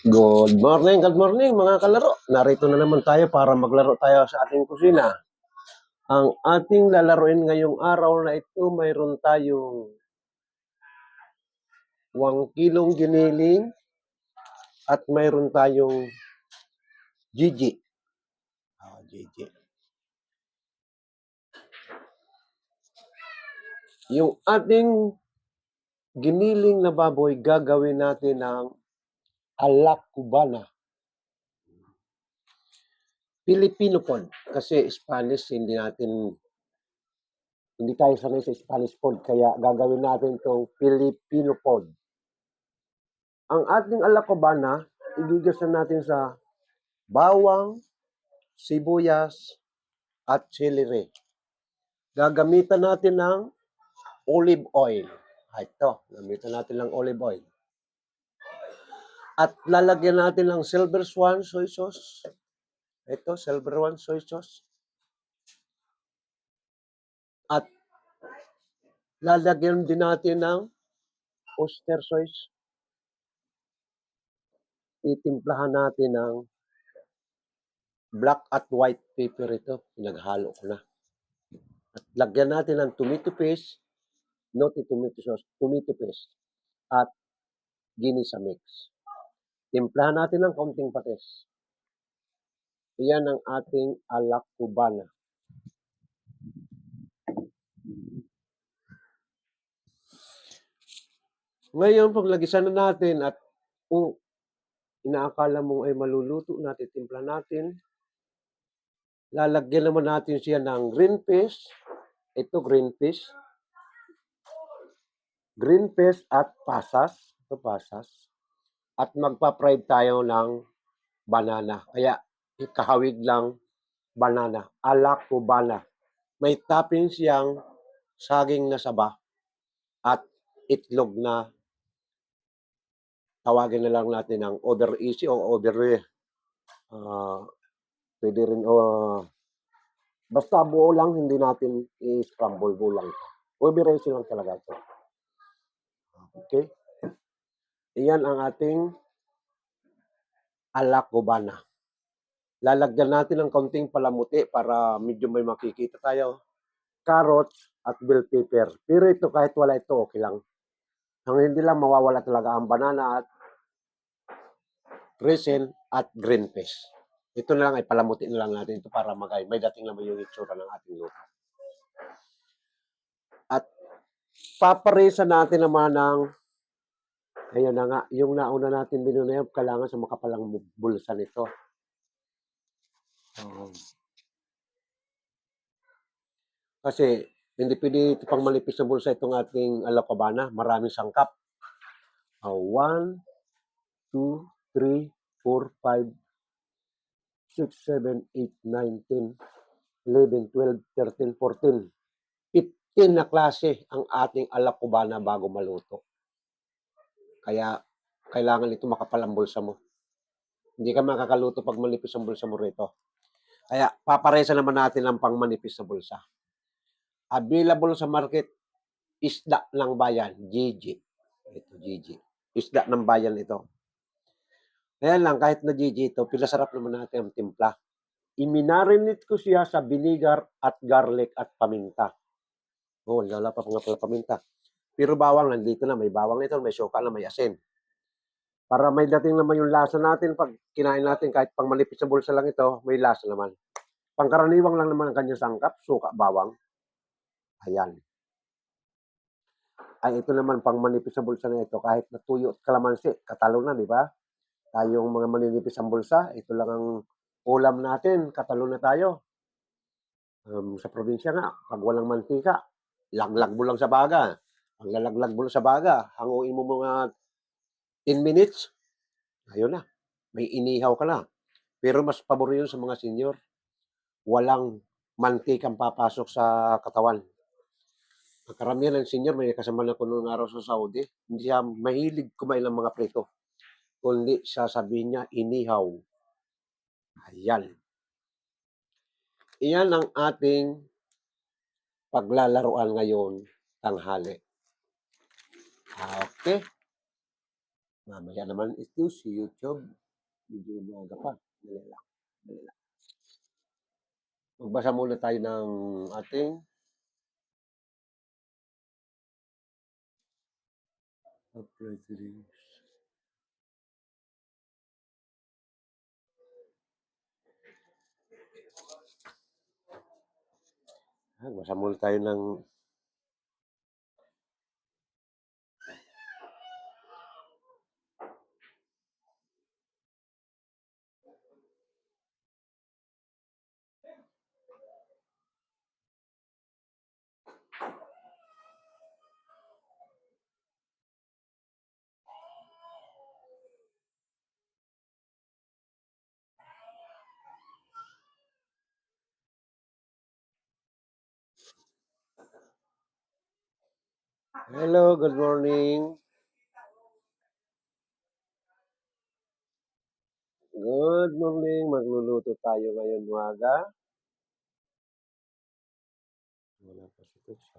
Good morning mga kalaro. Narito na naman tayo para maglaro tayo sa ating kusina. Ang ating lalaroin ngayong araw na ito, mayroon tayong 1 kilong giniling at mayroon tayong Gigi. Gigi. Yung ating giniling na baboy, gagawin natin ng alak cubana. Filipino food. Kasi Spanish, hindi tayo sanay sa Spanish food. Kaya gagawin natin itong Filipino food. Ang ating alak cubana, igigasan natin sa bawang, sibuyas, at celery. Gagamitan natin ng olive oil. Ito, gamitan natin ng olive oil. At lalagyan natin ng Silver Swan soy sauce. Ito, Silver Swan soy sauce. At lalagyan din natin ng oyster sauce. Itimplahan natin ng black at white pepper ito. Pinaghalo ko na. At lagyan natin ng tomato paste, not tomato sauce, tomato paste. At ginisa mix. Timplahan natin ng kaunting patis. Iyan ang ating alak cubana. Ngayon, paglagisan na natin at kung inaakala mong ay maluluto natin, timpla natin, lalagyan naman natin siya ng green peas. Ito, green peas. Green peas at pasas. Ito, pasas. At magpa-fried tayo ng banana. Kaya, ikahawig lang banana. Alak cubana. May topping siyang saging na saba at itlog na tawagin na lang natin ng over easy o over pwede rin basta buo lang, hindi natin i-scramble, buo lang. Over easy lang talaga ito. Okay? Iyan ang ating alak cubana. Lalagyan natin ng kaunting palamuti para medyo may makikita tayo. Carrots at bell pepper. Pero ito kahit wala ito, okay lang. Ang hindi lang mawawala talaga ang banana at resin at green peas. Ito na lang ay palamuti na lang natin ito para may dating naman yung itsura ng ating luto. At paparesa natin naman ng ayan na nga, yung nauna natin binunayab, kailangan sa makapalang bulsa nito. Kasi hindi pwede ito pang malipis na bulsa itong ating alak cubana. Maraming sangkap. 1, 2, 3, 4, 5, 6, 7, 8, 9, 10, 11, 12, 13, 14. 15 na klase ang ating alak cubana bago maluto. Kaya kailangan ito makapal ang bulsa mo. Hindi ka makakaluto pag manipis ang bulsa mo rito. Kaya paparesa naman natin ang pang manipis na bulsa. Available sa market, isda ng bayan, Gigi. Ito, Gigi. Isda ng bayan ito. Kaya lang, kahit na Gigi ito, pinasarap naman natin ang timpla. Iminarinate ko siya sa vinegar at garlic at paminta. Wala pa nga pala paminta. Pero bawang, nandito na. May bawang nito, may suka na, may asin. Para may dating naman yung lasa natin pag kinain natin, kahit pang manipis sa bulsa lang ito, may lasa naman. Pangkaraniwang lang naman ang kanyang sangkap, suka, bawang. Ayan. Ay, ito naman pang manipis sa bulsa na ito, kahit na tuyo at kalamansi, katalo na, di ba? Tayong mga maninipis ang bulsa, ito lang ang ulam natin, katalo na tayo. Sa probinsya nga, pag walang mantika, laglag mo lang sa baga. Ang lalaglag mo lang sa baga, hanguin mo mga 10 minutes, ayun na, may inihaw ka na. Pero mas pabor yun sa mga senior. Walang mantikang papasok sa katawan. Ang karamihan ng senior, may kasama na ko noong araw sa Saudi, hindi siya mahilig kumain ng mga prito. Kundi sasabihin niya, inihaw. Ayan. Iyan ang ating paglalaruan ngayon tanghali. Okay? Mamaya naman ito si YouTube. Medyo umaga pa. Dali lang, dali lang. Magbasa muna tayo ng ating press release. Magbasa muna tayo ng hello, good morning. Good morning. Magluluto tayo ngayon umaga. Wala pa si Tutsa.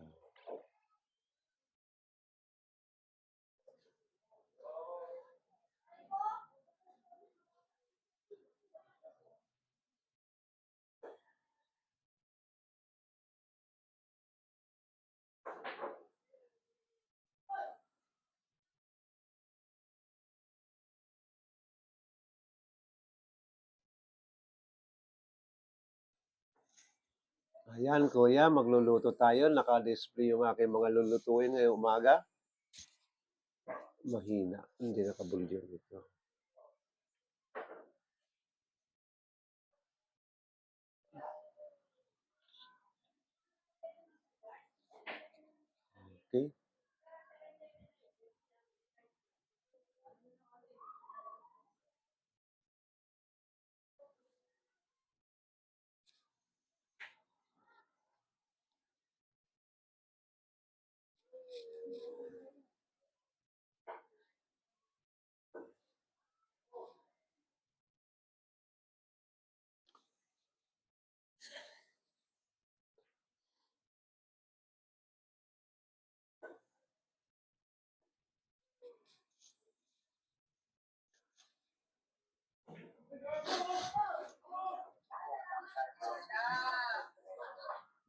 Ayan, kuya, magluluto tayo. Naka-display yung aking mga lulutuin ngayong umaga. Mahina. Hindi nakabulyo ito. Okay.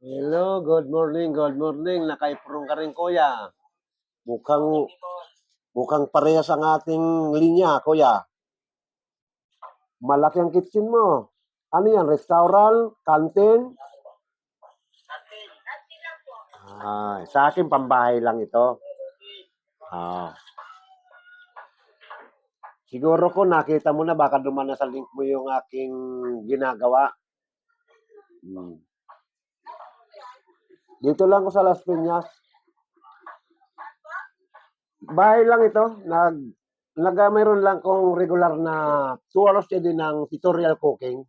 Hello, good morning, good morning. Nakaipurong ka rin, kuya. Mukhang, mukhang parehas ang ating linya, kuya. Malaki ang kitchen mo. Ano yan, restaurant, canteen? Sa akin, pambahay lang ito. Ah. Siguro ko nakita mo na baka dumaan na sa link mo yung aking ginagawa. Dito lang ko sa Las Piñas. Bahay lang ito. Mayroon lang kong regular na 2 hours a day ng tutorial cooking.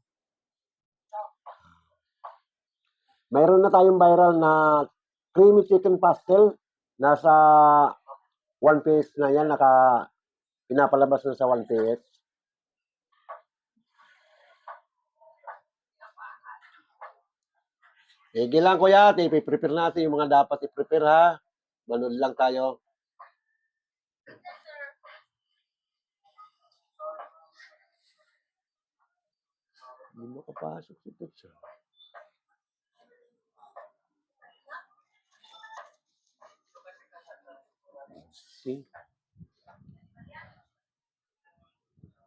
Mayroon na tayong viral na creamy chicken pastel. Nasa 1 piece na yan. Pinapalabas na sa 1 piece. Sige lang kuya, i-prepare natin yung mga dapat i-prepare ha. Manood lang tayo. Hindi mo kapasok si Tutsa. See?